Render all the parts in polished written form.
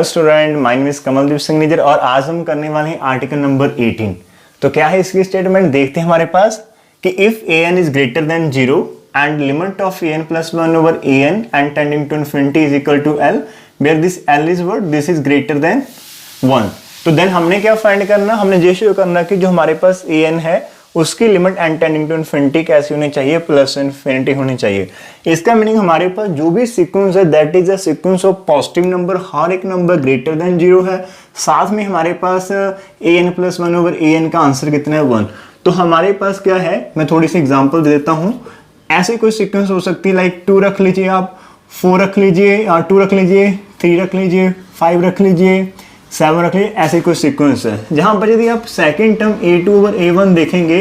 Student, my name is Kamaldeep Singh निजर और आज हम करने वाले हैं आर्टिकल नंबर 18। तो क्या है इसकी स्टेटमेंट, देखते हैं हमारे पास कि if an is greater than 0 and limit of an plus 1 over an and tending to infinity is equal to l where this l is what, this is greater than 1। तो देन हमने क्या find करना, हमने ये show करना कि जो हमारे पास an है उसकी limit and tending to infinity कैसी होनी चाहिए, प्लस इन्फिनिटी होनी चाहिए। इसका मीनिंग हमारे पास जो भी सीक्वेंस है that is a sequence of positive number, हर एक नंबर ग्रेटर देन 0 है। साथ में हमारे पास an प्लस 1 ओवर an का आंसर कितना है 1। तो हमारे पास क्या है, मैं थोड़ी सी एग्जांपल दे देता हूँ। ऐसे कोई सीक्वेंस हो सकती है लाइक 2 रख लीजिए, आप 4 रख लीजिए, 2 रख लीजिए, 3 रख लीजिए, 5 रख लीजिए, 7 रख लीजिए, ऐसे कोई सीक्वेंस है जहां पर यदि आप second term a2 over a1 देखेंगे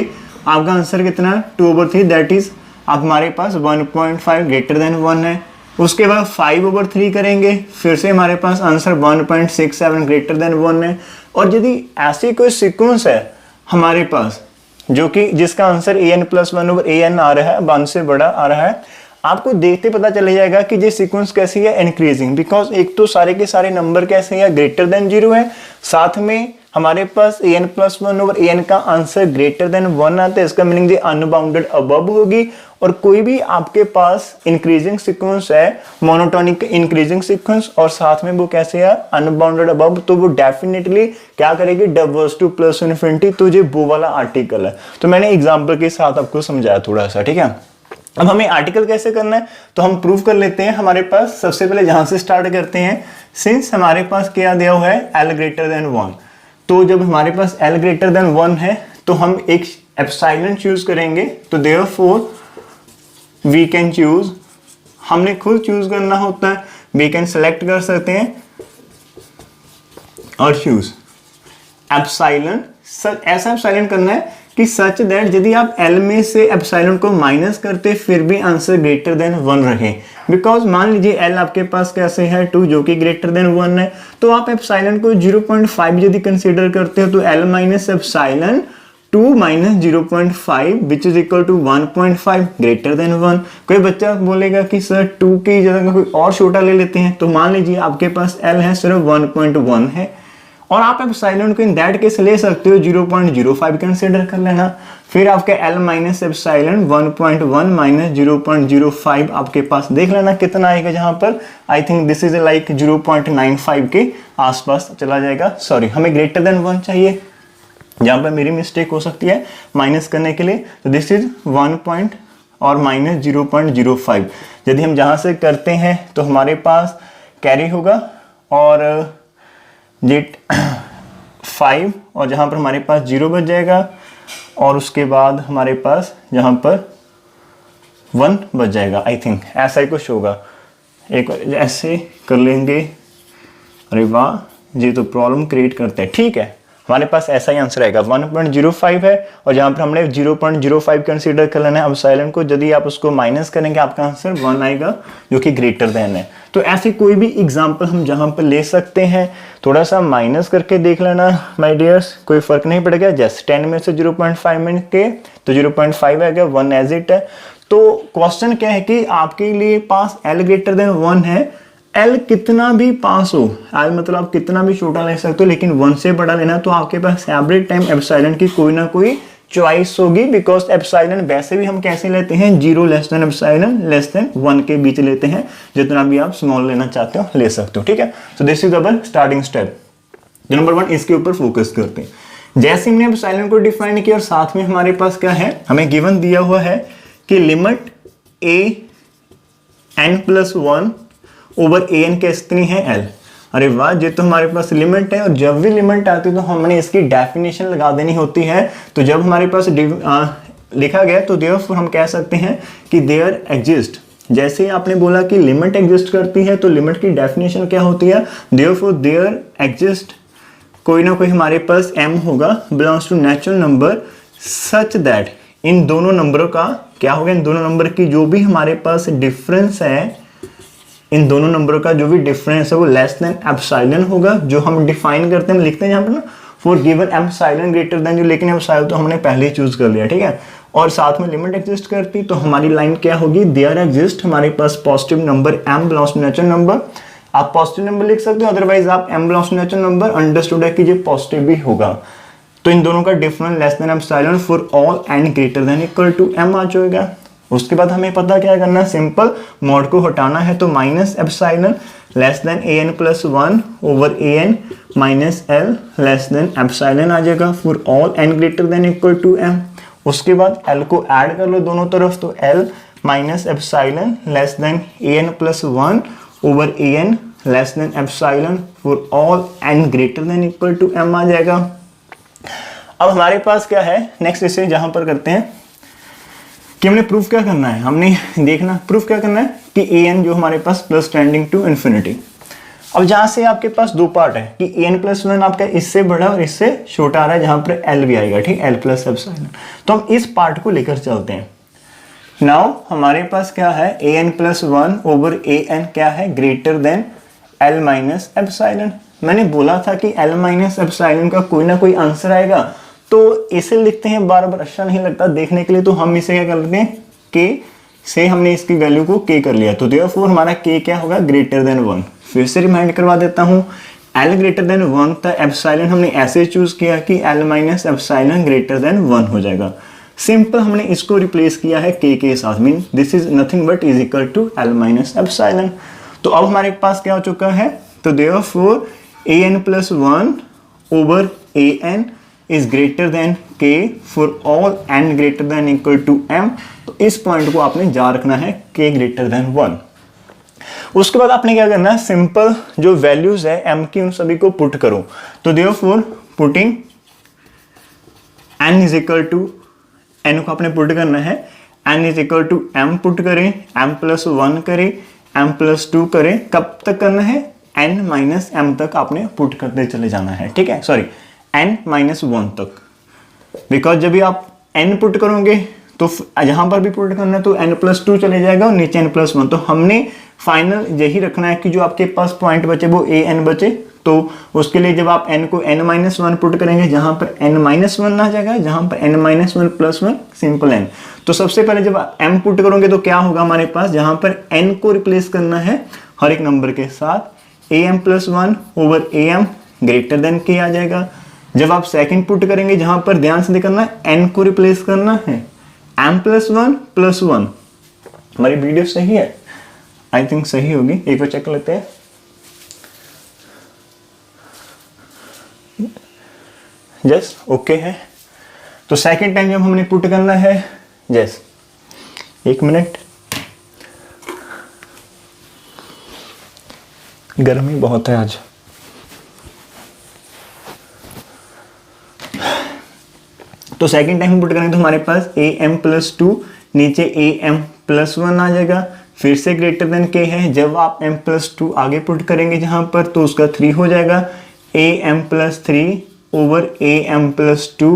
आपका आंसर कितना है 2 ओवर 3, दैट इज आप हमारे पास 1.5 ग्रेटर देन 1 है। उसके बाद 5 ओवर 3 करेंगे, फिर से हमारे पास आंसर 1.67 ग्रेटर देन 1 है। और यदि ऐसी कोई सीक्वेंस है हमारे पास जो कि जिसका answer an plus 1 over an आ रहा है, 1 से बड़ा आ रहा है, आपको देखते पता चल जाएगा कि ये सीक्वेंस कैसी है, इंक्रीजिंग। बिकॉज एक तो सारे के सारे नंबर कैसे हैं, ग्रेटर देन 0 है, साथ में हमारे पास an प्लस 1 ओवर an का आंसर ग्रेटर देन 1 आता है। इसका मीनिंग ये अनबाउंडेड अबव होगी। और कोई भी आपके पास इंक्रीजिंग सीक्वेंस है, मोनोटोनिक इंक्रीजिंग सीक्वेंस, और साथ में वो कैसे है अनबाउंडेड अबव, तो वो डेफिनेटली क्या करेगी, डिवर्स टू प्लस इन्फिनिटी। तो ये वो वाला आर्टिकल है। तो मैंने एग्जाम्पल के साथ आपको समझाया थोड़ा सा, ठीक है। अब हमें आर्टिकल कैसे करना है तो हम प्रूव कर लेते हैं। हमारे पास सबसे पहले जहां से स्टार्ट करते हैं, सिंस हमारे पास क्या दिया हुआ है l ग्रेटर देन 1, तो जब हमारे पास l ग्रेटर देन 1 है तो हम एक एप्सिलॉन चूज करेंगे। तो देयरफॉर वी कैन चूज, हमने खुद चूज करना होता है, वी कैन सेलेक्ट कर सकते हैं और चूज एप्सिलॉन। ऐसा एप्सिलॉन करना है कि सच दैट यदि आप L में से एप्सिलॉन को माइनस करते फिर भी आंसर ग्रेटर देन 1 रहे। बिकॉज मान लीजिए L आपके पास कैसे है 2 जो कि ग्रेटर देन 1 है, तो आप एप्सिलॉन को 0.5 यदि कंसीडर करते हो तो L minus epsilon 2 minus 0.5 which is equal to 1.5 greater than 1। कोई बच्चा बोलेगा कि सर 2 की जगह कोई और छोटा ले लेते हैं, तो मान लीजिए आपके पास L है सिर्फ 1.1 है और आप एप्सिलॉन को इन दैट केस ले सकते हो 0.05 कंसीडर कर लेना। फिर आपके L माइनस एप्सिलॉन 1.1 माइनस 0.05 आपके पास देख लेना कितना आएगा, जहां पर I think this is like 0.95 के आसपास चला जाएगा। सॉरी, हमें ग्रेटर देन 1 चाहिए, जहां पर मेरी मिस्टेक हो सकती है माइनस करने के लिए। तो दिस इज 1 और माइनस 0.05। यदि हम जहां से करते हैं तो हमारे पास कैरी होगा और जेट 5 और जहां पर हमारे पास 0 बच जाएगा और उसके बाद हमारे पास जहां पर 1 बच जाएगा। आई थिंक ऐसा ही कुछ होगा, एक ऐसे कर लेंगे। अरे वाह, ये तो प्रॉब्लम क्रिएट करते हैं। ठीक है, हमारे पास ऐसा ही आंसर आएगा 1.05 है और जहां पर हमने 0.05 कंसीडर कर लेना है एप्सिलॉन को, यदि आप उसको माइनस करेंगे आपका आंसर 1 आएगा जो कि ग्रेटर देन है। तो ऐसी कोई भी एग्जांपल हम जहां पर ले सकते हैं, थोड़ा सा माइनस करके देख लेना माय डियर्स, कोई फर्क नहीं पड़ेगा। जस्ट 10 में से 0.5 में के तो 0.5 आएगा, 1 एज इट है। तो क्वेश्चन क्या है कि आपके लिए पास L ग्रेटर देन 1 है, L कितना भी पास हो, आज मतलब आप कितना भी छोटा ले सकते हो, लेकिन 1 से बड़ा लेना तो आपके पास एवरी टाइम एप्सिलॉन की कोई ना कोई चॉइस होगी। बिकॉज एप्सिलॉन वैसे भी हम कैसे लेते हैं, 0 less than epsilon less then 1 के बीच लेते हैं। जितना भी आप स्मॉल लेना चाहते हो ले सकते हो, ठीक है। सो this is our starting step. Number 1 इसके ऊपर फोकस करते हैं। जैसे हमने एप्सिलॉन को डिफाइन किया और साथ में हमारे पास क्या है, हमें गिवन दिया हुआ है कि limit an plus 1 over an कितनी है L। अरे वाह, ये तो हमारे पास लिमिट है और जब भी लिमिट आती है तो हमने इसकी डेफिनेशन लगा देनी होती है। तो जब हमारे पास लिखा गया तो देयरफॉर हम कह सकते हैं कि देयर एग्जिस्ट, जैसे ही आपने बोला कि लिमिट एग्जिस्ट करती है तो लिमिट की डेफिनेशन क्या होती है, देयरफॉर देयर एग्जिस्ट कोई ना कोई हमारे पास m होगा belongs to natural number such that इन दोनों नंबरों का क्या होगा, इन दोनों नंबर की जो भी हमारे पास डिफरेंस है, इन दोनों नंबरों का जो भी डिफरेंस है वो लेस देन एप्सिलॉन होगा। जो हम डिफाइन करते हैं, हम लिखते हैं यहाँ पर ना for given epsilon greater than 0, लेकिन एप्सिलॉन तो हमने पहले ही चूज कर लिया, ठीक है। और साथ में लिमिट एग्जिस्ट करती तो हमारी लाइन क्या होगी, देयर एग्जिस्ट हमारे पास positive number m belongs to natural number आप पॉजिटिव नंबर लिख सकते हो, अदरवाइज आप m belongs to natural number understood है कि ये पॉजिटिव भी होगा। तो इन दोनों का difference less than epsilon for all n greater than equal to m आ जाएगा। उसके बाद हमें पता क्या करना है, सिंपल मॉड को हटाना है, तो minus epsilon less than an plus 1 over an minus l less than epsilon आ जाएगा for all n greater than equal to m। उसके बाद l को ऐड कर लो दोनों तरफ, तो l minus epsilon less than an plus 1 over an less than epsilon for all n greater than equal to m आ जाएगा। अब हमारे पास क्या है नेक्स्ट, इसे जहां पर करते हैं कि हमने प्रूफ क्या करना है, हमने देखना प्रूफ क्या करना है कि an जो हमारे पास प्लस टेंडिंग टू इन्फिनिटी। अब जहां से आपके पास दो पार्ट है कि an प्लस 1 आपका इससे बड़ा और इससे छोटा आ रहा है, जहां पर l भी आएगा, ठीक, l प्लस एप्सिलॉन। तो हम इस पार्ट को लेकर चलते हैं। नाउ हमारे पास क्या है, an प्लस 1 ओवर an क्या है, greater then l minus epsilon. मैंने बोला था कि l माइनस एप्सिलॉन का कोई ना कोई आंसर आएगा, तो इसे लिखते हैं बार बार, अच्छा नहीं लगता देखने के लिए, तो हम इसे क्या कर लेते हैं, k से हमने इसकी वैल्यू को k कर लिया, तो देयरफॉर हमारा k क्या होगा, ग्रेटर देन 1। फिर से रिमाइंड करवा देता हूँ, l ग्रेटर देन 1 था, एप्सिलॉन हमने ऐसे चूज किया कि l minus epsilon greater than 1 हो जाएगा। सिंपल हमने इसको रिप्लेस किया है k के साथ, mean this is nothing but is equal to l minus epsilon. तो अब हमारे पास क्या हो चुका है, तो therefore an plus 1 over an is greater than k for all n greater than equal to m। तो इस पॉइंट को आपने जा रखना है k greater than 1। उसके बाद आपने क्या करना है, सिंपल जो वैल्यूज है m की उन सभी को पुट करो, तो therefore putting n is equal to n को आपने पुट करना है, n is equal to m put करें, m प्लस 1 करें, m प्लस 2 करें, कब तक करना है, n माइनस m तक आपने पुट करते चले जाना है, ठीक है, सॉरी n माइनस 1 तक, बिकॉज जब भी आप n पुट करोगे तो यहां पर भी पुट करना है, तो n प्लस 2 चले जाएगा और नीचे n प्लस 1। तो हमने फाइनल यही रखना है कि जो आपके पास पॉइंट बचे वो an बचे, तो उसके लिए जब आप n को n माइनस 1 पुट करेंगे, जहां पर n माइनस 1 आ जाएगा, जहां पर n minus 1 plus 1 simple n। तो सबसे पहले जब m पुट करोगे तो क्या होगा हमारे पास, जहां पर n को रिप्लेस करना है हर एक नंबर के साथ, am plus 1 over am greater than k आ जाएगा। जब आप सेकंड पुट करेंगे, जहां पर ध्यान से देखना है n को रिप्लेस करना है m प्लस 1 प्लस 1। हमारी वीडियो सही है, आई थिंक सही होगी, एक बार चेक कर लेते हैं। यस ओके है। तो सेकंड टाइम जब हमने पुट करना है, यस एक मिनट, गर्मी बहुत है आज। तो सेकंड टाइम पुट करेंगे तो हमारे पास am प्लस 2 नीचे am प्लस 1 आ जाएगा, फिर से ग्रेटर देन k है। जब आप m प्लस 2 आगे पुट करेंगे जहां पर, तो उसका 3 हो जाएगा, am plus 3 over am plus 2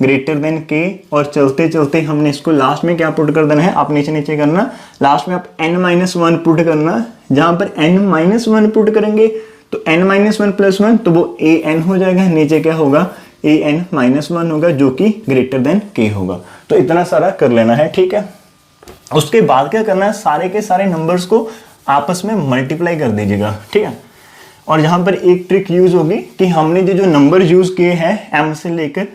greater then k। और चलते चलते हमने इसको लास्ट में क्या पुट कर देना है, आप नीचे नीचे करना, लास्ट में आप n माइनस 1 पुट करना, जहां पर n माइनस 1 पुट करेंगे तो n माइनस 1 प्लस 1, तो वो an हो जाएगा, नीचे क्या होगा, an माइनस 1 होगा जो कि ग्रेटर देन k होगा। तो इतना सारा कर लेना है, ठीक है। उसके बाद क्या करना है, सारे के सारे नंबर्स को आपस में मल्टीप्लाई कर दीजिएगा, ठीक है। और यहां पर एक ट्रिक यूज होगी कि हमने जो नंबर यूज किए हैं m से लेकर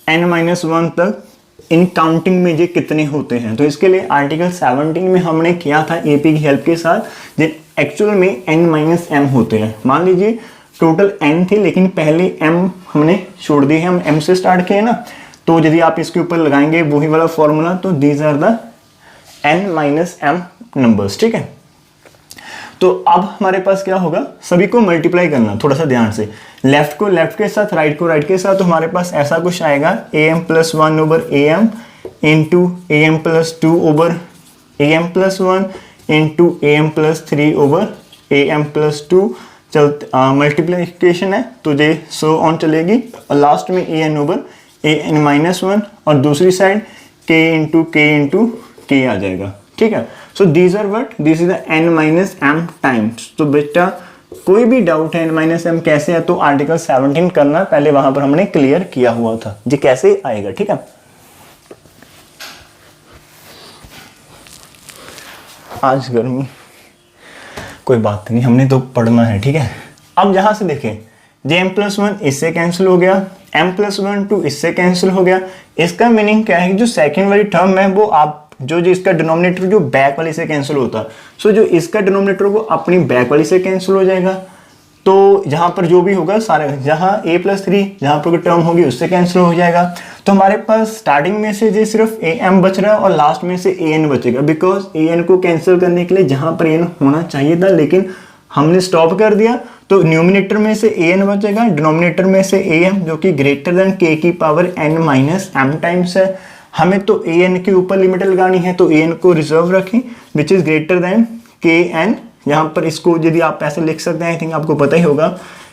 n-1 तक, इन काउंटिंग में ये कितने होते हैं, तो इसके लिए आर्टिकल 17 में हमने किया था एपी की हेल्प के साथ, जिन एक्चुअल में n-m होते हैं। मान लीजिए टोटल n थे, लेकिन पहले m हमने छोड़ दिए हैं, हम m से स्टार्ट किए ना, तो यदि आप इसके ऊपर लगाएंगे वही वाला फॉर्मूला, तो these are the n-m numbers, ठीक है। तो अब हमारे पास क्या होगा, सभी को मल्टीप्लाई करना, थोड़ा सा ध्यान से, लेफ्ट को लेफ्ट के साथ, राइट को राइट के साथ, तो हमारे पास ऐसा कुछ आएगा, am plus 1 over am into am plus 2 over am plus 1 into am plus 3 over am plus 2। चलते मल्टीप्लिकेशन है तो ये सो ऑन चलेगी, और लास्ट में an ओवर an माइनस 1, और दूसरी साइड k इंटू k आ जाएगा, ठीक है। So these are what, this is the n minus m times. तो बेटा कोई भी डाउट है n माइनस m कैसे है, तो आर्टिकल 17 करना, पहले वहां पर हमने क्लियर किया हुआ था, जी कैसे आएगा, ठीक है। आज गर्मी, कोई बात नहीं, हमने तो पढ़ना है, ठीक है। अब यहाँ से देखें, जे m+1 इससे कैंसिल हो गया, m+1 इससे कैंसिल हो गया। इसका मीनिंग क्या है कि जो सेकेंड वाली टर्म है वो आप जो इसका डिनोमिनेटर जो बैक वाली से कैंसिल होता है, सो जो इसका डिनोमिनेटर वो अपनी बैक वाली से कैंसिल हो जाएगा। तो जहाँ पर जो भी होगा सारे, जहाँ a+3 जहाँ पर कोई टर्म होगी उससे कैंसिल हो जाएगा। तो हमारे पास स्टार्टिंग में से जो सिर्फ am बच रहा है और लास्ट में से an बचेगा, बिकॉज an को कैंसिल करने के लिए जहाँ पर an होना चाहिए था लेकिन हमने स्टॉप कर दिया, तो न्यूमिनेटर में से an बचेगा, डिनोमिनेटर में से am जो कि ग्रेटर देन k की power n minus m times है। हमें तो an के ऊपर लिमिट लगानी है, तो an को रिजर्व रखें विच इज ग्रेटर देन kn। यहाँ पर इसको यदि आप ऐसे लिख सकते हैं, आई थिंक आपको पता ही होगा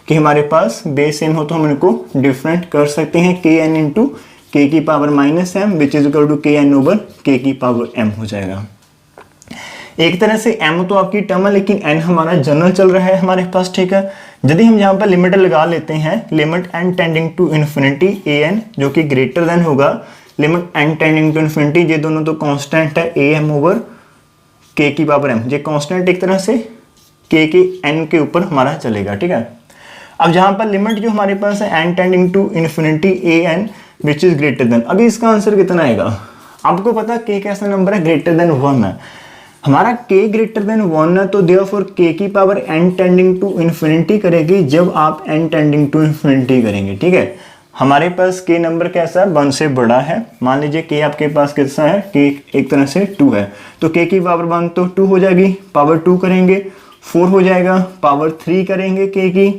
कि हमारे पास बेस n हो तो हम इनको डिफरेंट कर सकते हैं, kn इंटू k की power minus m which is equal to kn over k की पावर m हो जाएगा। एक तरह से m तो आपकी टर्म है लेकिन n हमारा जनरल चल रहा है हमारे पास, ठीक है। यदि हम यहाँ पर लिमिट लगा लेते हैं, limit n tending to infinity an जो कि ग्रेटर देन होगा limit n tending to infinity, ये दोनों तो कांस्टेंट है am ओवर k की पावर m, ये कांस्टेंट एक तरह से k के n के ऊपर हमारा चलेगा, ठीक है। अब जहाँ पर लिमिट जो हमारे पास है n tending to infinity an which is greater than, अभी इसका आंसर कितना आएगा आपको पता, k कैसा नंबर है, ग्रेटर देन 1 है हमारा, k ग्रेटर देन 1 है, तो देयरफॉर k की power n tending to infinity करेगी जब आप n टेंडिंग टू इन्फिनिटी करेंगे, ठीक है। हमारे पास k नंबर कैसा है, 1 से बड़ा है। मान लीजिए k आपके पास कितना है, k एक तरह से 2 है, तो k की पावर 1 तो 2 हो जाएगी, पावर 2 करेंगे 4 हो जाएगा, पावर 3 करेंगे k की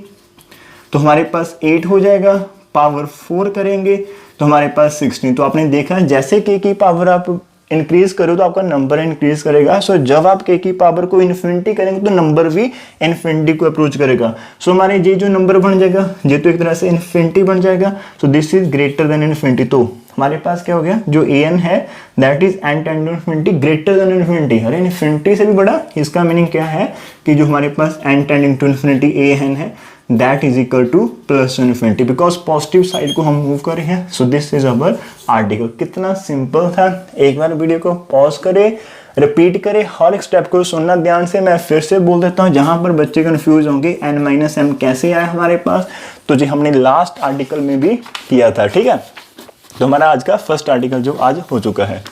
तो हमारे पास 8 हो जाएगा, पावर 4 करेंगे तो हमारे पास 16। तो आपने देखा जैसे k की पावर आप इंक्रीज करो तो आपका नंबर इंक्रीज करेगा। सो जब आप k की पावर को इन्फिनिटी करेंगे तो नंबर भी इन्फिनिटी को अप्रोच करेगा। सो हमारे ये जो नंबर बन जाएगा ये तो एक तरह से इन्फिनिटी बन जाएगा, so this is greater than infinity. तो हमारे पास क्या हो गया, जो an है that is n tending to infinity greater than infinity. अरे इन्फिनिटी से भी बड़ा, इसका मीनिंग क्या है कि जो हमारे पास n tending to infinity an है that is equal to plus infinity, because positive side को हम मूव कर रहे हैं। So this is our article. कितना सिंपल था, एक बार वीडियो को पॉज करें, रिपीट करें, हर एक स्टेप को सुनना ध्यान से। मैं फिर से बोल देता हूँ जहां पर बच्चे कंफ्यूज होंगे n माइनस m कैसे आया हमारे पास, तो जी हमने लास्ट आर्टिकल में भी किया था, ठीक है। तो हमारा आज का फर्स्ट आर्टिकल जो आज हो चुका है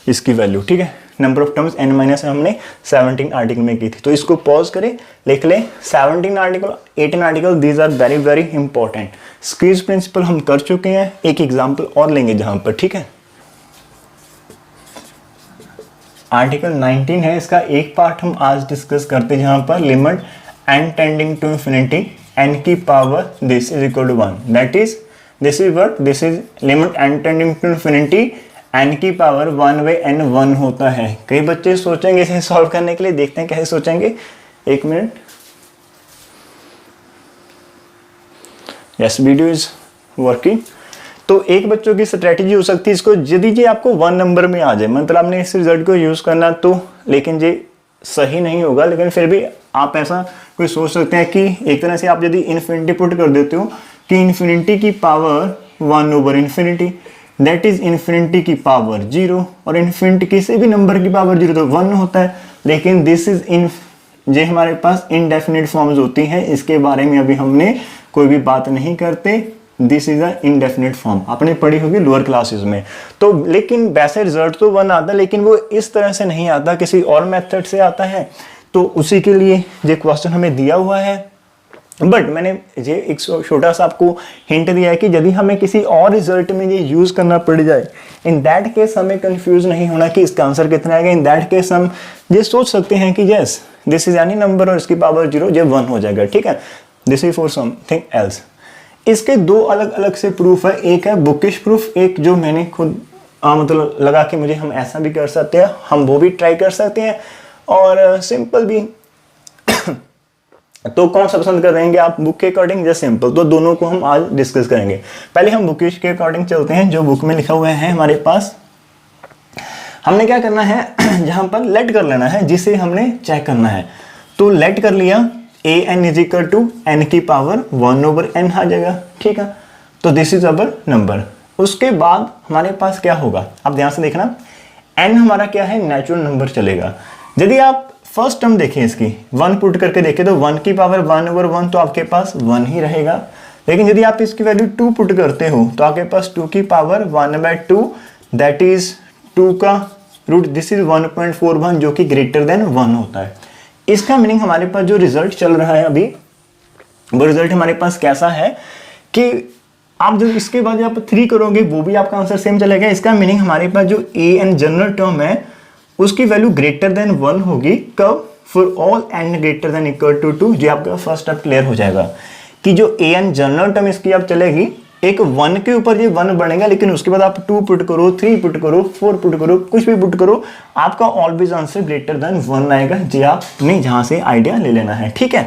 इसकी वैल्यू, ठीक है। Number of terms n minus हमने 17 आर्टिकल में की थी, तो इसको पॉज करें, लिख लें 17 article 18 article, these are very very important. Squeeze principle हम कर चुके हैं, एक एग्जांपल और लेंगे जहां पर, ठीक है। आर्टिकल 19 है, इसका एक पार्ट हम आज डिस्कस करते हैं जहां पर limit n tending to infinity n की power this is equal to 1, that is this is what, this is limit n tending to infinity n की पावर 1/n 1 होता है। कई बच्चे सोचेंगे इसे सॉल्व करने के लिए, देखते हैं कैसे सोचेंगे, एक minute. Yes, video is working. तो एक बच्चों की स्ट्रेटेजी हो सकती है इसको, यदि ये आपको 1 नंबर में आ जाए, मतलब आपने इस रिजल्ट को यूज करना तो, लेकिन ये सही नहीं होगा, लेकिन फिर भी आप ऐसा कोई सोच सकते हैं कि एक तरह से आप यदि इन्फिनिटी पुट कर देते हो कि इन्फिनिटी की पावर 1/इन्फिनिटी दैट इज इन्फिनिटी की पावर 0, और इन्फिनिटी किसी भी नंबर की पावर 0 तो 1 होता है, लेकिन दिस इज इन ये हमारे पास इनडेफिनिट फॉर्म्स होती हैं, इसके बारे में अभी हमने कोई भी बात नहीं करते। This is a indefinite form, आपने पढ़ी होगी लोअर क्लासेस में। तो लेकिन वैसे रिजल्ट तो 1 आता है, लेकिन वो इस तरह से नहीं आता, किसी और मेथड से आता है, तो उसी के लिए ये क्वेश्चन हमें दिया हुआ है। बट मैंने ये एक छोटा सा आपको हिंट दिया है कि यदि हमें किसी और रिजल्ट में ये यूज करना पड़ जाए, इन दैट केस हमें कंफ्यूज नहीं होना कि इसका आंसर कितना आएगा। इन दैट केस हम ये सोच सकते हैं कि yes this is any number और इसकी पावर 0, ये 1 हो जाएगा, ठीक है। This is for something else. इसके दो अलग अलग से प्रूफ है, एक है बुकिश प्रूफ, एक जो मैंने खुद मतलब लगा के मुझे हम ऐसा भी कर सकते हैं, हम वो भी ट्राई कर सकते हैं, और सिंपल भी। तो कौन सा पसंद करेंगे आप, बुक के अकॉर्डिंग या सिंपल, तो दोनों को हम आज डिस्कस करेंगे। पहले हम बुकिश के अकॉर्डिंग चलते हैं, जो बुक में लिखा हुआ है हमारे पास। हमने क्या करना है, जहां पर लेट कर लेना है, जिसे हमने चेक करना है, तो लेट कर लिया an is equal to n की पावर 1/n आ जाएगा, ठीक है। तो दिस इज अवर नंबर। उसके बाद हमारे पास क्या होगा, आप ध्यान से देखना, n हमारा क्या है, नेचुरल नंबर चलेगा। यदि आप फर्स्ट टर्म देखिए इसकी 1 पुट करके देखें तो 1 की पावर 1/1 तो आपके पास 1 ही रहेगा। लेकिन यदि आप इसकी वैल्यू 2 पुट करते हो तो आपके पास 2 की पावर 1/2 दैट इज 2 का रूट, दिस इज 1.41 जो कि ग्रेटर देन 1 होता है। इसका मीनिंग हमारे पास जो रिजल्ट चल रहा है अभी, वो रिजल्ट हमारे पास कैसा है कि आप जब इसके बाद आप 3 करोगे वो भी आपका आंसर सेम चलेगा। इसका मीनिंग हमारे पास जो ए एन जनरल टर्म है उसकी वैल्यू ग्रेटर देन 1 होगी। कब? For all n greater than equal to 2। जो आपका फर्स्ट स्टेप क्लियर हो जाएगा कि जो ए एन जनरल टर्म इसकी आप चलेगी, एक 1 के ऊपर ये 1 बनेगा, लेकिन उसके बाद आप 2 पुट करो, 3 पुट करो, 4 पुट करो, कुछ भी पुट करो, आपका ऑलवेज आंसर ग्रेटर देन 1 आएगा। जी आपने जहां से आइडिया ले लेना है, ठीक है।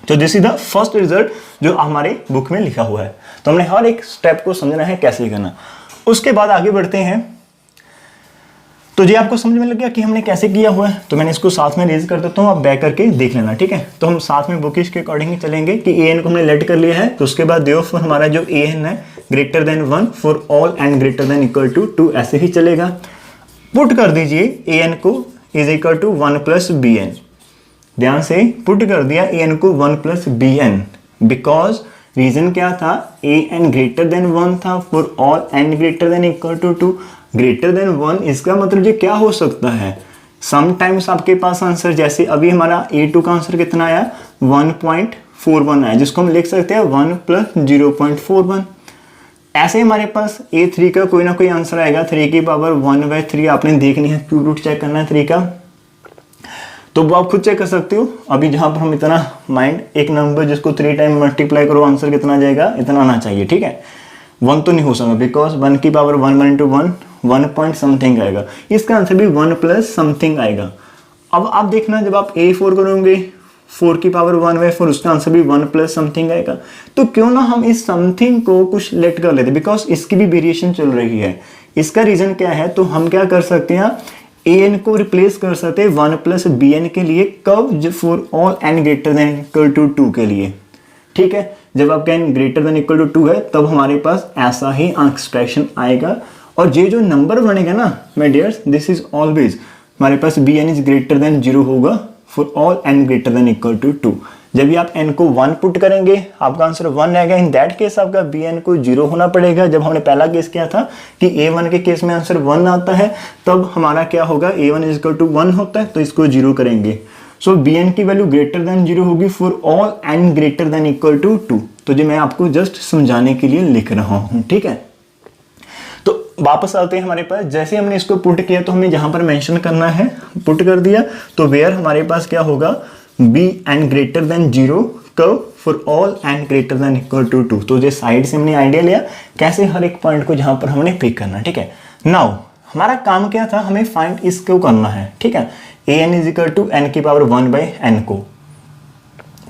तो this is the first result जो हमारे बुक में लिखा हुआ है। तो हमने हर एक स्टेप को समझना है कैसे करना। उसके बाद आगे बढ़ते हैं। तो जी आपको समझ में लग गया कि हमने कैसे किया हुआ है। तो मैंने इसको साथ में रेज कर देता हूँ, आप बैक करके देख लेना, ठीक है। तो हम साथ में बुकिश के अकॉर्डिंग ही चलेंगे कि ए एन को हमने लेट कर लिया है। तो उसके बाद देयरफॉर हमारा जो ए एन है greater than 1 for all n greater than equal to 2 ऐसे ही चलेगा। पुट कर दीजिए ए एन को is equal to 1 plus b n. ध्यान से पुट कर दिया ए एन को 1 plus b n, because reason क्या था, ए एन ग्रेटर देन 1 था for all n greater than equal to 2। Greater than 1 इसका मतलब ये क्या हो सकता है, समटाइम्स आपके पास आंसर, जैसे अभी हमारा A2 का आंसर कितना आया 1.41 आया, जिसको हम लिख सकते हैं 1 प्लस 0.41। ऐसे हमारे पास A3 का कोई ना कोई आंसर आएगा 3 की पावर 1/3। आपने देखनी है, क्यूब रूट चेक करना है 3 का, तो वो आप खुद चेक कर सकते हो। अभी जहां पर हम इतना माइंड, एक नंबर जिसको 3 टाइम मल्टीप्लाई करो आंसर कितना आ जाएगा, इतना आना चाहिए, ठीक है। 1 तो नहीं हो सकता, बिकॉज 1 की पावर 1 इंटू 1 पॉइंट समथिंग आएगा। इसका आंसर भी 1 प्लस समथिंग आएगा। अब आप देखना, जब आप A4 करोगे 4 की पावर 1/4, उसका आंसर भी 1 प्लस समथिंग आएगा। तो क्यों ना हम इस समथिंग को कुछ लेट कर लेते, बिकॉज इसकी भी वेरिएशन चल रही है। इसका रीजन क्या है, तो हम क्या कर सकते हैं, ए एन को रिप्लेस कर सकते हैं 1 प्लस बी एन के लिए। कब? For all n greater than equal to 2 के लिए, ठीक है। जब आपका n greater than equal to 2 है तब हमारे पास ऐसा ही एक्सप्रेशन आएगा। और ये जो नंबर बनेगा ना my dears, this is always हमारे पास b n is greater than 0 होगा for all n greater than equal to 2। जब भी आप n को 1 पुट करेंगे आपका आंसर 1 आएगा। इन दैट केस आपका बी एन को 0 होना पड़ेगा। जब हमने पहला केस किया था कि A1 के केस में आंसर 1 आता है, तब हमारा क्या होगा, A1 इज इक्वल टू 1 होता है, तो इसको 0 करेंगे। सो बी एन की वैल्यू ग्रेटर देन 0 होगी for all n greater than equal to 2। तो जो मैं आपको जस्ट समझाने के लिए लिख रहा हूँ, ठीक है। तो वापस आते हैं हमारे पास, जैसे हमने इसको पुट किया तो हमें जहां पर मेंशन करना है पुट कर दिया। तो वेयर हमारे पास क्या होगा, बी एन ग्रेटर देन 0 कब, for all n greater than equal to 2। तो जो साइड से हमने आइडिया लिया कैसे हर एक पॉइंट को जहां पर हमने पिक करना, ठीक है। नाउ हमारा काम क्या था, हमें फाइंड इसको करना है, ठीक है। A n is equal to n की पावर 1/n को,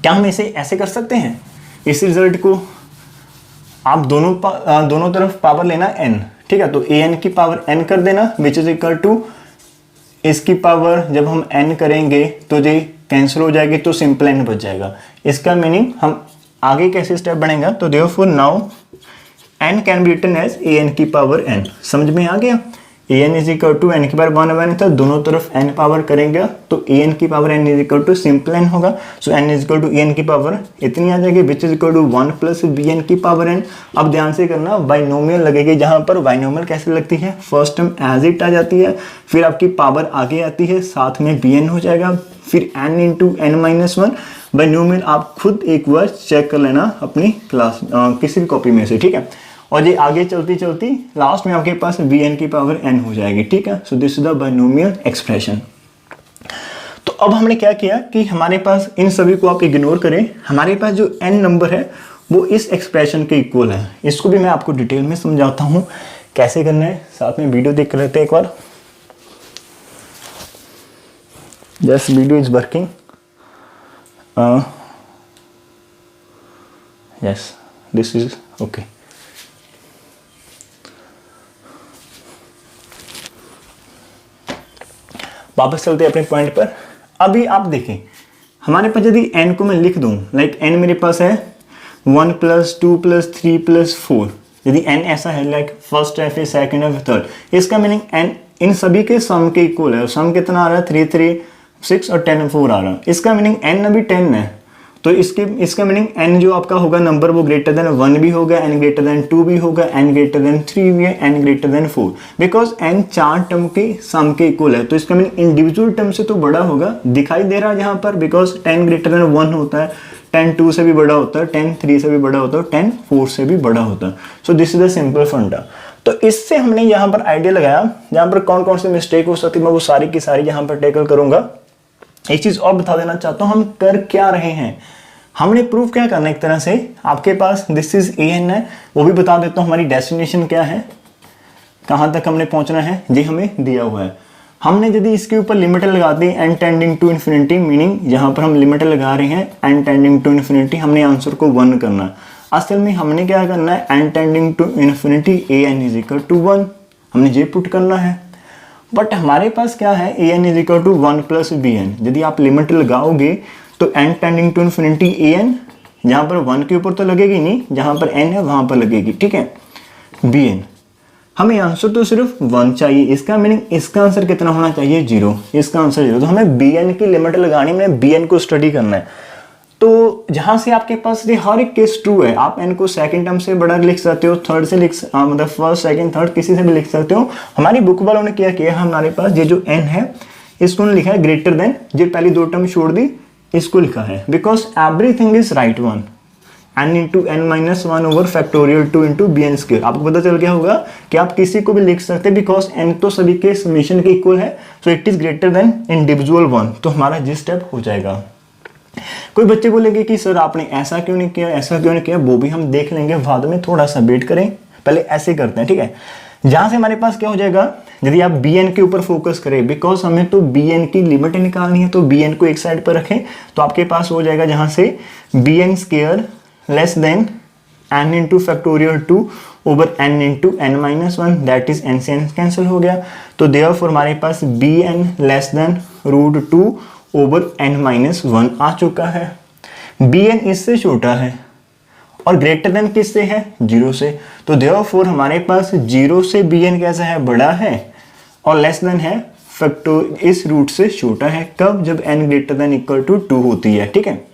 क्या हम इसे ऐसे कर सकते हैं, इस रिजल्ट को आप दोनों तरफ पावर लेना n, ठीक है। तो ए एन की पावर n कर देना विच इज इक्वल टू इसकी पावर, जब हम n करेंगे तो ये कैंसिल हो जाएगी, तो सिंपल n बच जाएगा। इसका मीनिंग हम आगे कैसे स्टेप बनेगा, तो therefore now n can be written as a n की पावर n। समझ में आ गया, a n is equal to n की पावर 1/n था, दोनों तरफ n पावर करेंगे तो ए एन की power n is equal to simple n होगा। So n is equal to a n की पावर इतनी आ जाएगी which is equal to 1 plus b n की पावर n। अब ध्यान से करना, बाइनोमियल लगेगी, जहां पर बाइनोमियल कैसे लगती है, फर्स्ट टर्म एज इट आ जाती है, फिर आपकी पावर आगे आती है, साथ में बी एन हो जाएगा, फिर n इंटू n-1। बाइनोमियल आप खुद एक बार चेक कर लेना अपनी क्लास किसी भी कॉपी में से, ठीक है। और ये आगे चलती चलती लास्ट में आपके पास बी एन की पावर n हो जाएगी, ठीक है। सो this is the binomial expression. तो अब हमने क्या किया कि हमारे पास इन सभी को आप इग्नोर करें, हमारे पास जो n नंबर है वो इस एक्सप्रेशन के इक्वल है। इसको भी मैं आपको डिटेल में समझाता हूँ कैसे करना है, साथ में वीडियो देख लेते हैं एक बार। Yes, video is working. Yes, this is okay. वापस चलते हैं अपने पॉइंट पर। अभी आप देखें, हमारे पास यदि n को मैं लिख दूं, लाइक n मेरे पास है 1 प्लस 2 प्लस 3 प्लस 4, यदि n ऐसा है लाइक फर्स्ट है, फिर सेकंड है, फिर थर्ड, इसका मीनिंग n इन सभी के सम के इक्वल है। सम कितना आ रहा है 3 3 6 और 10 4 आ रहा। इसका मीनिंग n अभी 10 है, तो इसका मीनिंग n जो आपका होगा नंबर वो ग्रेटर देन 1 भी होगा, n ग्रेटर देन 2 भी होगा, n ग्रेटर देन 3 भी है, n greater then 4, because n 4 term के सम के इक्वल है। तो इसका मीनिंग इंडिविजुअल टर्म से तो बड़ा होगा, दिखाई दे रहा है यहाँ पर, बिकॉज 10 ग्रेटर देन 1 होता है, 10 2 से भी बड़ा होता है, 10 3 से भी बड़ा होता है, 10 4 से भी बड़ा होता है। सो दिस इज द सिंपल फंडा। तो इससे हमने यहाँ पर आइडिया लगाया, यहाँ पर कौन कौन सी मिस्टेक हो सकती है मैं वो सारी की सारी यहाँ पर टैकल करूंगा। एक चीज और बता देना चाहता हूँ, हम कर क्या रहे हैं, हमने प्रूफ क्या करना है एक तरह से, आपके पास दिस इज an है, वो भी बता देता हूँ हमारी डेस्टिनेशन क्या है, कहाँ तक हमने पहुंचना है, ये हमें दिया हुआ है। हमने यदि इसके ऊपर लिमिट लगा दी n tending to infinity, meaning यहाँ पर हम लिमिट लगा रहे हैं n टेंडिंग टू इन्फिनिटी, हमने आंसर को 1 करना है। असल में हमने क्या करना है, n tending to infinity an is equal to 1, हमने ये पुट करना है। बट हमारे पास क्या है, an is equal to 1 plus bn, यदि आप लिमिट लगाओगे तो n tending to infinity an, यहाँ पर 1 के ऊपर तो लगेगी नहीं, जहाँ पर n है वहाँ पर लगेगी, ठीक है, bn। हमें आंसर तो सिर्फ 1 चाहिए, इसका मीनिंग इसका आंसर कितना होना चाहिए, 0, इसका आंसर 0। तो हमें bn की लिमिट लगानी, हमें bn को स्टडी करना है। तो जहां से आपके पास ये हर एक केस ट्रू है, आप n को सेकंड टर्म से बड़ा लिख सकते हो, थर्ड से मतलब फर्स्ट सेकंड थर्ड किसी से भी लिख सकते हो। हमारी बुक वालों ने क्या किया, हमारे पास ये जो n है इसको लिखा है ग्रेटर देन, ये पहली 2 टर्म छोड़ दी, इसको लिखा है, because everything is right one, n into n minus 1 over factorial 2 into bn square. आपको पता चल गया होगा कि आप किसी को भी लिख सकते हैं, बिकॉज n तो सभी के समीशन के इक्वल है, so it is greater than individual 1। तो हमारा जी स्टेप हो जाएगा। कोई बच्चे बोलेंगे कि सर आपने ऐसा क्यों नहीं किया, ऐसा क्यों नहीं किया, वो भी हम देख लेंगे बाद में, थोड़ा सा वेट करें, पहले ऐसे करते हैं, ठीक है। जहां से हमारे पास क्या हो जाएगा, यदि आप bn के ऊपर फोकस करें, बिकॉज हमें तो bn की लिमिट निकालनी है, तो bn को एक साइड पर रखें, तो आपके पास हो जाएगा जहां से bn square less than n into factorial 2 over n into n minus 1, that is n से n कैंसिल हो गया। तो देयरफॉर हमारे पास bn less than root 2 over n minus 1 आ चुका है। bn इससे छोटा है और ग्रेटर देन किससे है, 0 से, तो देयरफॉर हमारे पास 0 से bn कैसा है, बड़ा है, और लेस देन है फैक्टर इस रूट से छोटा है। कब, जब n greater than equal to 2 होती है, ठीक है।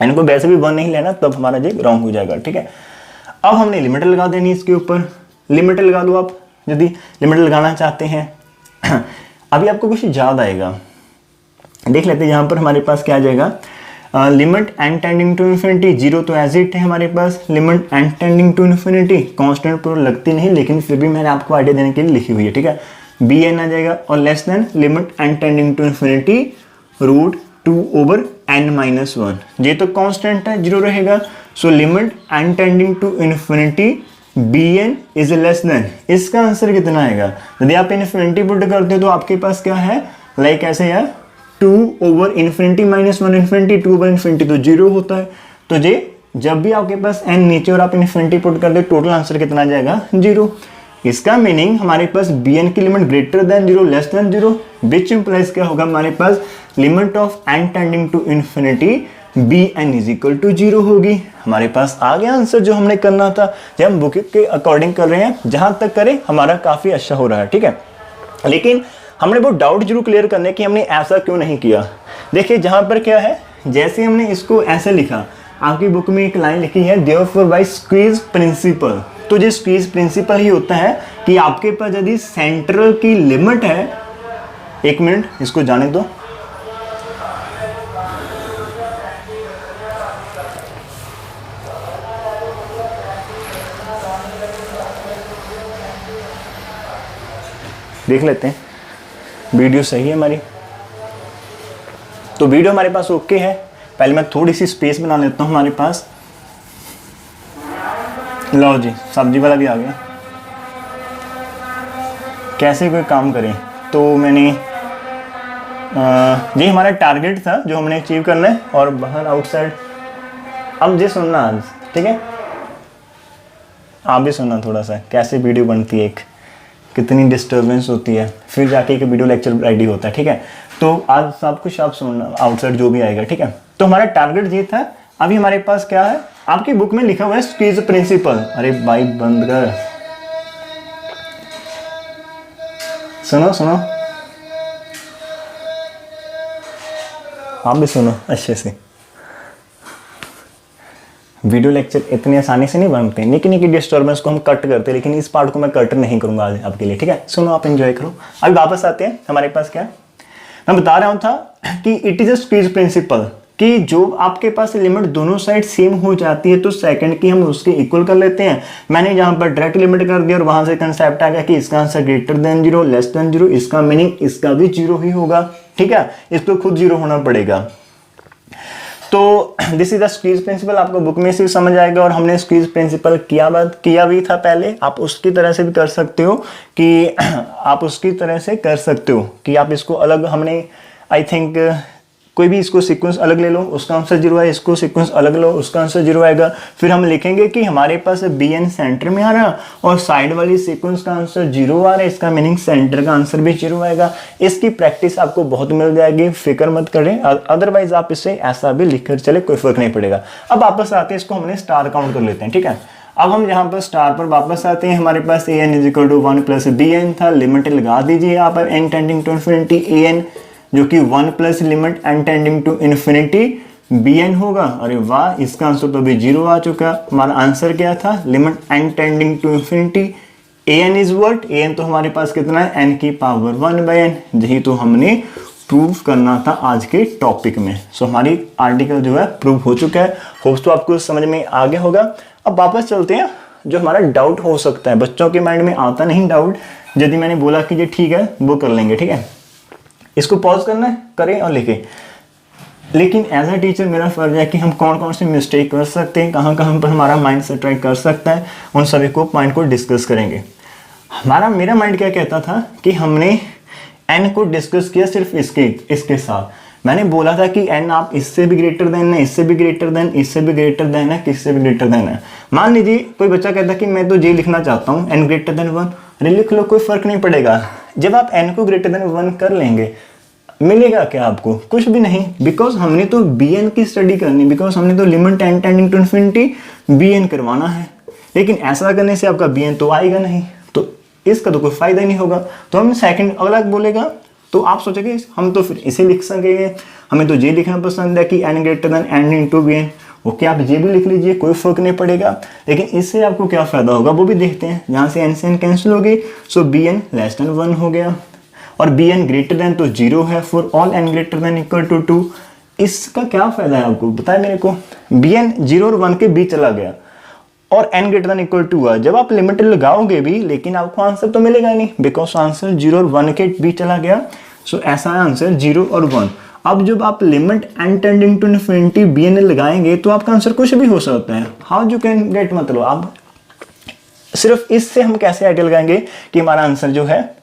n को वैसे भी 1 नहीं लेना, तब हमारा ये रॉन्ग हो जाएगा, ठीक है। अब हमने लिमिट लगा देनी इसके ऊपर, लिमिट लगा लो आप यदि लिमिट लगाना चाहते हैं। अभी आपको कुछ याद आएगा, देख लेते हैं। यहाँ पर हमारे पास क्या आ जाएगा, limit n tending to infinity, 0 तो एज इट है हमारे पास, limit n tending to infinity, constant पर लगती नहीं, लेकिन फिर भी मैंने आपको आइडिया देने के लिए लिखी हुई है, ठीक है। bn आ जाएगा, और less than limit n tending to infinity root 2 over n minus 1, ये तो कांस्टेंट है, 0 रहेगा। So limit n tending to infinity bn is less than, इसका आंसर कितना आएगा, यदि आप इन्फिनिटी पुट करते हो तो आपके पास क्या है, लाइक ऐसे यार 2 over infinity minus 1 infinity, 2 over infinity तो 0 होता है। तो ये जब भी आपके पास n नीचे और आप इन्फिनिटी पुट कर दो, टोटल आंसर कितना आ जाएगा, 0। इसका मीनिंग हमारे पास bn की limit greater than 0 less than 0, which implies क्या होगा, हमारे पास limit of n tending to infinity bn is equal to 0 होगी। हमारे पास आ गया आंसर जो हमने करना था। जब हम बुक के अकॉर्डिंग कर रहे हैं, जहां तक करें हमारा काफी अच्छा हो रहा है, ठीक है। लेकिन हमने वो डाउट जरूर क्लियर करने की, हमने ऐसा क्यों नहीं किया। देखिए जहां पर क्या है, जैसे हमने इसको ऐसे लिखा, आपकी बुक में एक लाइन लिखी है देयरफॉर बाय स्क्वीज प्रिंसिपल, तो ये स्क्वीज प्रिंसिपल ही होता है कि आपके पास यदि सेंट्रल की लिमिट है, एक मिनट इसको जाने दो, देख लेते हैं वीडियो सही है हमारी। तो वीडियो हमारे पास ओके है। पहले मैं थोड़ी सी स्पेस बना लेता हूं हमारे पास। लो जी, सब्जी वाला भी आ गया। कैसे कोई काम करें, तो मैंने ये हमारा टारगेट था जो हमने अचीव करना है, और बाहर आउटसाइड अब ये सुनना आज, ठीक है। आप भी सुनना थोड़ा सा कैसे वीडियो बनती है, एक कितनी डिस्टर्बेंस होती है, फिर जाके एक वीडियो लेक्चर रेडी होता है, ठीक है। तो आज सब कुछ आप सुनना, आउटसाइड जो भी आएगा, ठीक है। तो हमारा टारगेट ये था। अभी हमारे पास क्या है, आपकी बुक में लिखा हुआ है स्क्वीज प्रिंसिपल। अरे भाई बंद कर, सुनो सुनो, आप भी सुनो अच्छे से। वीडियो लेक्चर इतनी आसानी से नहीं बनते, निकी निकी डिस्टर्बेंस को हम कट करते हैं, लेकिन इस पार्ट को मैं कट नहीं करूंगा आज आपके लिए, ठीक है। सुनो, आप एंजॉय करो। अभी वापस आते हैं हमारे पास क्या मैं बता रहा हूं था कि it is a squeeze principle, कि जो आपके पास लिमिट दोनों साइड सेम हो जाती है तो सेकंड की हम उसके इक्वल कर लेते हैं। मैंने यहाँ पर डायरेक्ट लिमिट कर दिया और वहां से कंसेप्ट आ गया कि इसका answer greater than 0 less than 0, इसका मीनिंग इसका भी 0 ही होगा, ठीक है। इसको खुद 0 होना पड़ेगा। तो this is the squeeze principle, आपको बुक में से समझ आएगा। और हमने स्क्वीज प्रिंसिपल किया भी था पहले, आप उसकी तरह से भी कर सकते हो कि आप उसकी तरह से कर सकते हो कि आप इसको अलग, हमने आई थिंक कोई भी इसको सीक्वेंस अलग ले लो, उसका आंसर 0 है, इसको सीक्वेंस अलग लो, उसका आंसर 0 आएगा। फिर हम लिखेंगे कि हमारे पास bn सेंटर में आ रहा और साइड वाली सीक्वेंस का आंसर 0 आ रहा है, इसका मीनिंग सेंटर का आंसर भी 0 आएगा। इसकी प्रैक्टिस आपको बहुत मिल जाएगी, फिक्र मत करें। अदरवाइज आप इसे ऐसा भी लिख कर चले, कोई फर्क नहीं पड़ेगा। अब वापस आते हैं, इसको हमने स्टार काउंट कर लेते हैं, ठीक है। अब हम यहाँ पर स्टार पर वापस आते हैं। हमारे पास an = 1 + bn था, लिमिट लगा दीजिए यहाँ पर n tending to infinity an, जो कि 1 plus limit n tending to infinity bn होगा। अरे वाह, इसका आंसर तो अभी 0 आ चुका। हमारा आंसर क्या था, limit n tending to infinity an is what, an तो हमारे पास कितना है, n की पावर 1/n। यही तो हमने प्रूव करना था आज के टॉपिक में। सो हमारी आर्टिकल जो है प्रूव हो चुका है। होप्स तो आपको समझ में आ गया होगा। अब वापस चलते हैं, जो हमारा डाउट हो सकता है, बच्चों के माइंड में आता नहीं डाउट, यदि मैंने बोला कि ये ठीक है वो कर लेंगे, ठीक है। इसको पॉज करना है, करें और लिखें। लेकिन एज अ टीचर मेरा फर्ज है कि हम कौन कौन से मिस्टेक कर सकते हैं, कहाँ कहाँ पर हमारा माइंड सब्ट्रैक्ट कर सकता है, उन सभी को पॉइंट को डिस्कस करेंगे। मेरा माइंड क्या कहता था कि हमने n को डिस्कस किया सिर्फ इसके साथ। मैंने बोला था कि n आप इससे भी ग्रेटर देन है, इससे भी ग्रेटर देन, इससे भी ग्रेटर देन है, किससे भी ग्रेटर देन है। मान लीजिए कोई बच्चा कहता है कि मैं तो ये लिखना चाहता हूँ n > 1, अरे लिख लो, कोई फर्क नहीं पड़ेगा। जब आप n को ग्रेटर देन 1 कर लेंगे, मिलेगा क्या आपको, कुछ भी नहीं, बिकॉज हमने तो bn की स्टडी करनी, बिकॉज हमने तो limit n tending to infinity bn करवाना है। लेकिन ऐसा करने से आपका bn तो आएगा नहीं, तो इसका तो कोई फायदा ही नहीं होगा। तो हम सेकंड अगला बोलेगा तो आप सोचेंगे हम तो फिर इसे लिख सकेंगे, हमें तो ये लिखना पसंद है कि n > n × bn। ओके, आप ये भी लिख लीजिए, कोई फर्क नहीं पड़ेगा। लेकिन इससे आपको क्या फायदा होगा वो भी देखते हैं। यहाँ से n से n कैंसिल हो गई, सो bn < 1 हो गया और bn > तो 0 है फॉर ऑल n > 2। इसका क्या फायदा है आपको बताए मेरे को। bn 0 और 1 के बीच चला गया और n > 2 है। जब आप लिमिट लगाओगे भी, लेकिन आपको आंसर तो मिलेगा नहीं, बिकॉज आंसर 0 और 1 के बीच चला गया। सो ऐसा है आंसर 0 और 1। अब जब आप limit n tending to infinity bn लगाएंगे तो आपका आंसर कुछ भी हो सकता है। हाउ यू कैन गेट, मतलब आप सिर्फ इससे हम कैसे आइडिया लगाएंगे कि हमारा आंसर जो है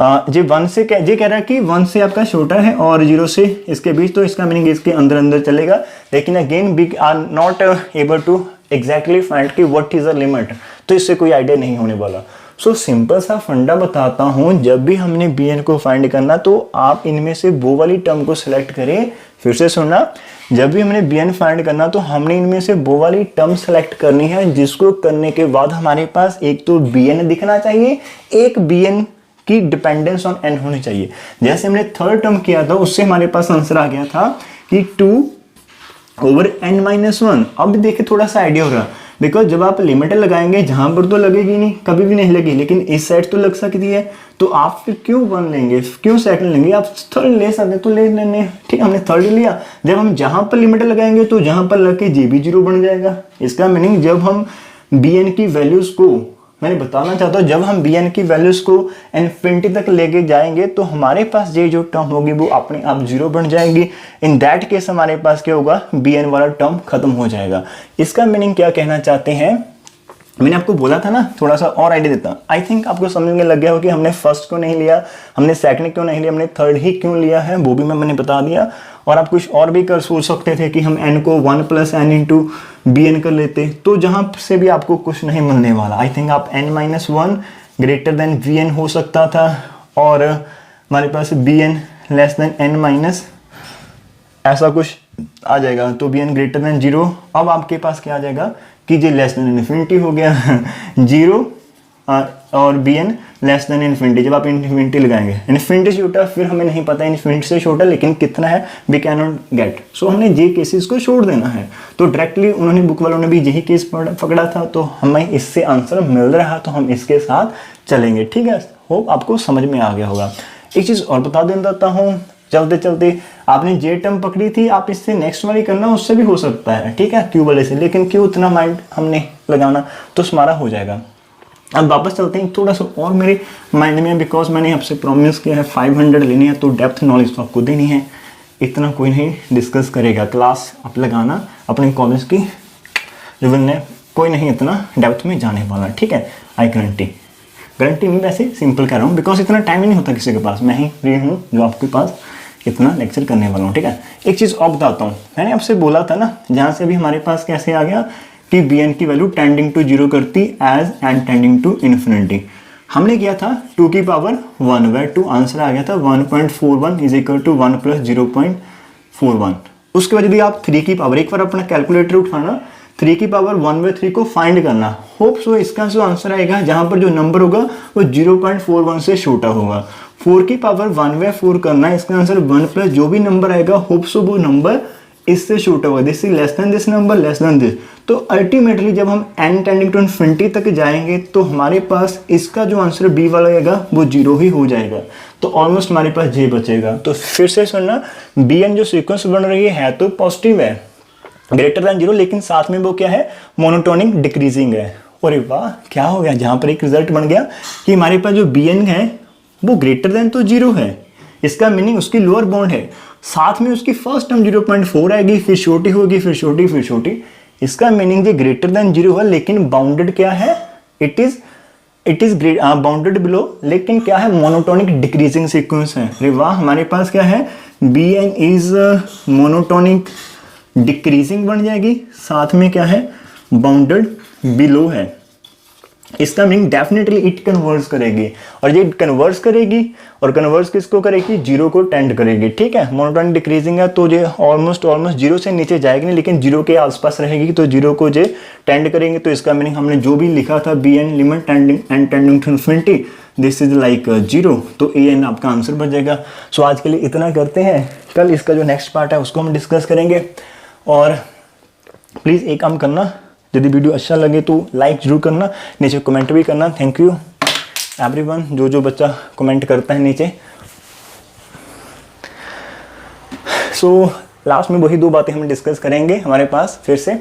जी 1 से ये कह रहा है कि 1 से आपका छोटा है और 0 से इसके बीच, तो इसका मीनिंग इसके अंदर अंदर चलेगा। लेकिन again we are not able to exactly find कि व्हाट इज अ लिमिट, तो इससे कोई आइडिया नहीं होने वाला। सो सिंपल सा फंडा बताता हूं, जब भी हमने bn को फाइंड करना तो आप इनमें से वो वाली टर्म को सिलेक्ट करें। फिर से सुनना, जब भी हमने bn फाइंड करना तो हमने इनमें से वो वाली टर्म सेलेक्ट करनी है, जिसको करने के बाद हमारे पास एक तो bn दिखना चाहिए, एक bn की डिपेंडेंस ऑन n होनी चाहिए। जैसे हमने थर्ड टर्म किया था उससे हमारे पास आंसर आ गया था कि 2/n-1। अब देखिए थोड़ा सा आइडिया हो रहा, बिकॉज जब आप लिमिट लगाएंगे जहां पर तो लगेगी नहीं, कभी भी नहीं लगी, लेकिन इस साइड तो लग सकती है, तो आप फिर क्यों 1 लेंगे, क्यों सेकंड लेंगे, आप थर्ड ले सकते तो ले लेने। ठीक है, हमने थर्ड लिया। जब हम जहां पर लिमिट लगाएंगे तो जहां पर लग के भी 0 बन जाएगा। इसका मीनिंग जब हम bn की वैल्यूज को, मैंने बताना चाहता हूँ, जब हम bn की वैल्यूज को इन्फिनिटी तक लेके जाएंगे तो हमारे पास ये जो टर्म होगी वो अपने आप 0 बन जाएगी। इन दैट केस हमारे पास क्या होगा, bn वाला टर्म खत्म हो जाएगा। इसका मीनिंग क्या कहना चाहते हैं, मैंने आपको बोला था ना, थोड़ा सा और आइडिया देता। आई थिंक आपको समझ में लग गया हो कि हमने फर्स्ट क्यों नहीं लिया, हमने सेकंड क्यों नहीं लिया, हमने थर्ड ही क्यों लिया है, वो भी मैंने बता दिया। और आप कुछ और भी कर सोच सकते थे कि हम n को 1 + n × bn कर लेते, तो जहां से भी आपको कुछ नहीं मिलने वाला। आई थिंक आप n-1 ग्रेटर देन bn हो सकता था, और हमारे पास bn < n- ऐसा कुछ आ जाएगा, तो bn > 0। अब आपके पास क्या आ जाएगा कि ये < इन्फिनिटी हो गया 0 और b n less than infinity, जब आप इन्फिनिटी लगाएंगे, इन्फिनिटी से छोटा फिर हमें नहीं पता इन्फिनिटी से छोटा लेकिन कितना है वी कैन नॉट गेट। सो हमने ये केसेस को छोड़ देना है। तो डायरेक्टली उन्होंने बुक वालों ने भी यही केस पकड़ा था, तो हमें इससे आंसर मिल रहा तो हम इसके साथ चलेंगे। ठीक है, होप आपको समझ में आ गया होगा। एक चीज़ और बता देता हूँ चलते चलते, आपने जे टर्म पकड़ी थी, आप इससे नेक्स्ट वाली करना, उससे भी हो सकता है। ठीक है, क्यू वाले से, लेकिन क्यों उतना माइंड हमने लगाना, तो हमारा हो जाएगा। अब वापस चलते हैं, थोड़ा सा और मेरे माइंड में, बिकॉज मैंने आपसे प्रॉमिस किया है 500 लेनी है, तो डेप्थ नॉलेज तो आपको देनी है, इतना कोई नहीं डिस्कस करेगा। क्लास आप लगाना अपने कॉलेज की, कोई नहीं इतना डेप्थ में जाने वाला। ठीक है, आई गारंटी नहीं, वैसे सिंपल कह रहा हूँ, बिकॉज इतना टाइम ही नहीं होता किसी के पास। मैं ही फ्री हूँ जो आपके पास इतना लेक्चर करने वाला हूँ। ठीक है, एक चीज़ और बताता हूँ, मैंने आपसे बोला था ना, जहाँ से भी हमारे पास कैसे आ गया कि बी एन की वैल्यू टेंडिंग टू 0 करती as and tending to infinity. हमने किया था 2 की पावर 1, वेयर टू आंसर आ गया था 1.41 इज इक्वल टू 1 + 0.41। उसके बाद यदि आप 3 की पावर, एक बार अपना कैलकुलेटर उठाना, 3 की पावर 1/3 को फाइंड करना, होप सो इसका जो आंसर आएगा जहाँ पर जो नंबर होगा वो 0.41 से छोटा होगा। 4 की पावर 1/4 करना है, इसका आंसर 1 + जो भी नंबर आएगा, होप सो वो नंबर इससे छोटा होगा, this is less then this number, less than this. तो अल्टीमेटली जब हम n टेंडिंग टू इन्फिनिटी तक जाएंगे तो हमारे पास इसका जो आंसर बी वाला आएगा वो 0 ही हो जाएगा। तो ऑलमोस्ट हमारे पास जे बचेगा। तो फिर से सुनना, बी एन जो सीक्वेंस बन रही है तो पॉजिटिव है, ग्रेटर देन 0, लेकिन साथ में वो क्या है, मोनोटोनिक डिक्रीजिंग है। अरे वाह, क्या हो गया, जहाँ पर एक रिजल्ट बन गया कि हमारे पास जो बी एन है वो ग्रेटर देन तो 0 है, इसका मीनिंग उसकी लोअर बाउंड है, साथ में उसकी फर्स्ट टर्म 0.4 आएगी, फिर छोटी होगी, फिर छोटी, फिर छोटी, इसका मीनिंग ये ग्रेटर देन 0 है, लेकिन बाउंडेड क्या है, इट इज बाउंडेड बिलो, लेकिन क्या है, मोनोटोनिक डिक्रीजिंग सीक्वेंस है। अरे वाह, हमारे पास क्या है, b n is monotonic decreasing बन जाएगी, साथ में क्या है, बाउंडेड बिलो है। इसका मीनिंग डेफिनेटली इट कन्वर्स करेगी, और ये कन्वर्स करेगी, और कन्वर्स किसको करेगी, 0 को टेंड करेगी। ठीक है, मोनोटोनिक डिक्रीजिंग है तो ये ऑलमोस्ट 0 से नीचे जाएगी नहीं, लेकिन 0 के आसपास रहेगी, तो 0 को ये टेंड करेंगे। तो इसका मीनिंग हमने जो भी लिखा था, b n limit tending to infinity this is like 0, तो ए एन आपका आंसर बच जाएगा। सो आज के लिए इतना करते हैं, कल इसका जो नेक्स्ट पार्ट है उसको हम डिस्कस करेंगे। और प्लीज़ एक काम करना, यदि वीडियो अच्छा लगे तो लाइक जरूर करना, नीचे कमेंट भी करना। थैंक यू एवरीवन, जो बच्चा कमेंट करता है नीचे। सो लास्ट में वही 2 बातें हम डिस्कस करेंगे हमारे पास फिर से,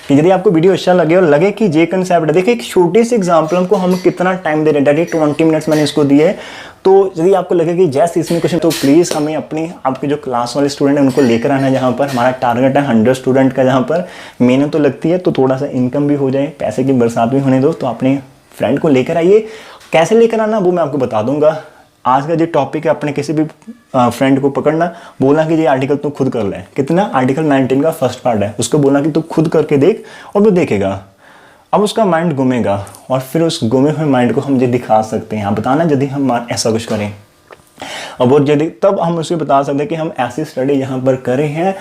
कि यदि आपको वीडियो अच्छा लगे और लगे कि जे कंसेप्ट है, देखिए एक छोटे से एग्जाम्पल को हम कितना टाइम दे रहे हैं, डायरेक्ट 20 मिनट्स मैंने इसको दिए है। तो यदि आपको लगे कि जैसे इसमें क्वेश्चन, तो प्लीज़ हमें आपके जो क्लास वाले स्टूडेंट हैं उनको लेकर आना है, जहाँ पर हमारा टारगेट है 100 स्टूडेंट का, जहाँ पर मेहनत तो लगती है, तो थोड़ा सा इनकम भी हो जाए, पैसे की बरसात भी होने दो। तो अपने फ्रेंड को लेकर आइए, कैसे लेकर आना वो मैं आपको बता दूंगा। आज का जो टॉपिक है, अपने किसी भी फ्रेंड को पकड़ना, बोलना कि ये आर्टिकल तू खुद कर ले, कितना, आर्टिकल 19 का फर्स्ट पार्ट है, उसको बोलना कि तू खुद करके देख, और वो देखेगा। अब उसका माइंड घूमेगा, और फिर उस घूमे हुए माइंड को हम ये दिखा सकते हैं, बताना यदि हम ऐसा कुछ करें, और वो यदि तब हम उसे बता सकते हैं कि हम ऐसी स्टडी यहाँ पर करे हैं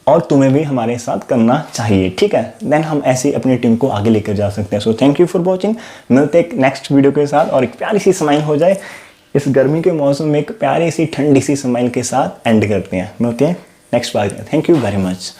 और तुम्हें भी हमारे साथ करना चाहिए। ठीक है, देन हम ऐसे अपनी टीम को आगे लेकर जा सकते हैं। So thank you for watching, मिलते एक नेक्स्ट वीडियो के साथ, और एक प्यारी सी स्माइल हो जाए इस गर्मी के मौसम में, एक प्यारी सी ठंडी सी स्माइल के साथ एंड करते हैं। मिलते हैं next bar. Thank you very much.